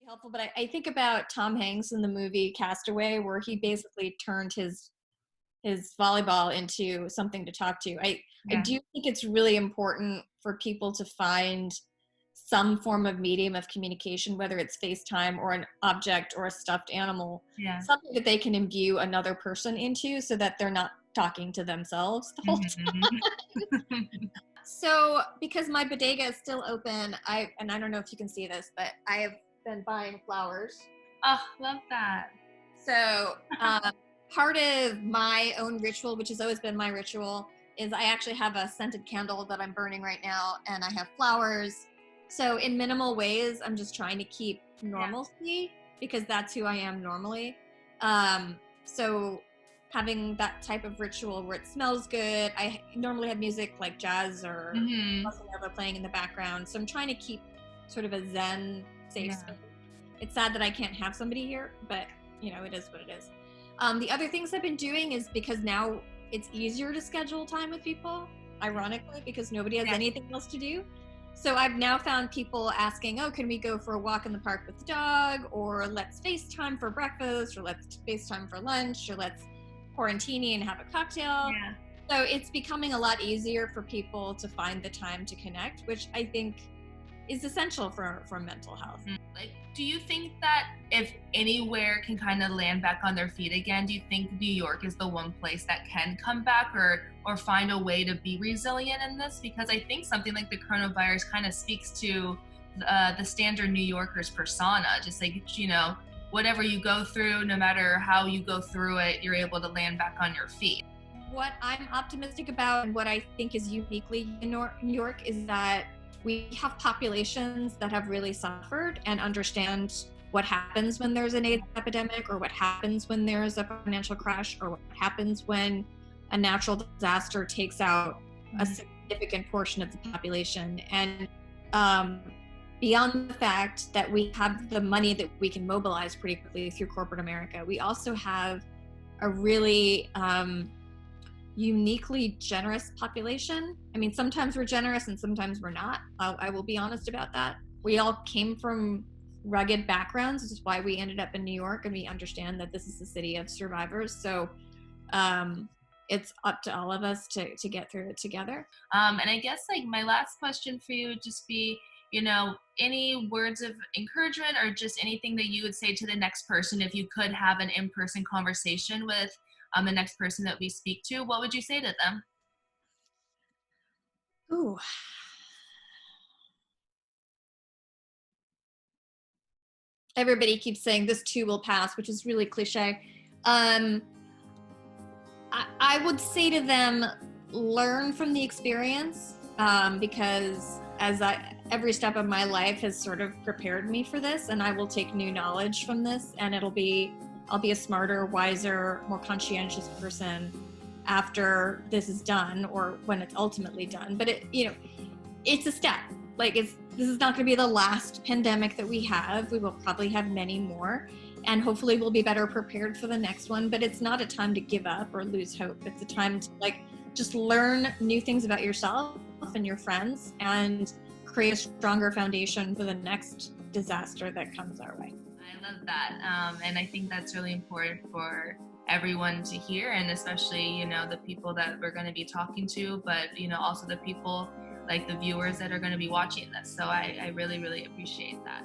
Helpful, but I think about Tom Hanks in the movie Castaway, where he basically turned his volleyball into something to talk to. I Yeah. do think it's really important for people to find some form of medium of communication, whether it's FaceTime or an object or a stuffed animal, Yeah. something that they can imbue another person into so that they're not talking to themselves the whole time. Mhm. So because my bodega is still open, and I don't know if you can see this, but I have been buying flowers. Oh, love that. So part of my own ritual, which has always been my ritual, is I actually have a scented candle that I'm burning right now, and I have flowers. So in minimal ways, I'm just trying to keep Yeah. normalcy because that's who I am normally. So having that type of ritual where it smells good, I normally have music like jazz or Mhm. whatever playing in the background. So I'm trying to keep sort of a zen, safe Yeah. space. It's sad that I can't have somebody here, but it is what it is. The other things I've been doing is because now it's easier to schedule time with people, ironically, because nobody has Yeah. anything else to do. So I've now found people asking, oh, can we go for a walk in the park with the dog? Or let's FaceTime for breakfast, or let's FaceTime for lunch, or let's quarantini and have a cocktail. Yeah. So it's becoming a lot easier for people to find the time to connect, which I think is essential for mental health. Like, do you think that if anywhere can kind of land back on their feet again, do you think New York is the one place that can come back or find a way to be resilient in this? Because I think something like the coronavirus kind of speaks to the standard New Yorker's persona. Just like, whatever you go through, no matter how you go through it, you're able to land back on your feet. What I'm optimistic about and what I think is uniquely in New York is that we have populations that have really suffered and understand what happens when there's an AIDS epidemic, or what happens when there's a financial crash, or what happens when a natural disaster takes out a significant portion of the population. And um, beyond the fact that we have the money that we can mobilize pretty quickly through corporate America, we also have a really uniquely generous population. I mean, sometimes we're generous and sometimes we're not. I will be honest about that. We all came from rugged backgrounds, which is why we ended up in New York, and we understand that this is the city of survivors. So it's up to all of us to get through it together. And I guess like my last question for you would just be, any words of encouragement or just anything that you would say to the next person if you could have an in-person conversation with the next person that we speak to, what would you say to them? Ooh. Everybody keeps saying this too will pass, which is really cliche. I would say to them, learn from the experience, because every step of my life has sort of prepared me for this, and I will take new knowledge from this, and I'll be a smarter, wiser, more conscientious person after this is done, or when it's ultimately done. But it's a step. Like this is not going to be the last pandemic that we have. We will probably have many more, and hopefully we'll be better prepared for the next one. But it's not a time to give up or lose hope. It's a time to just learn new things about yourself and your friends and create a stronger foundation for the next disaster that comes our way. I love that. And I think that's really important for everyone to hear, and especially, the people that we're going to be talking to, but, also the people like the viewers that are going to be watching this. So I really, really appreciate that.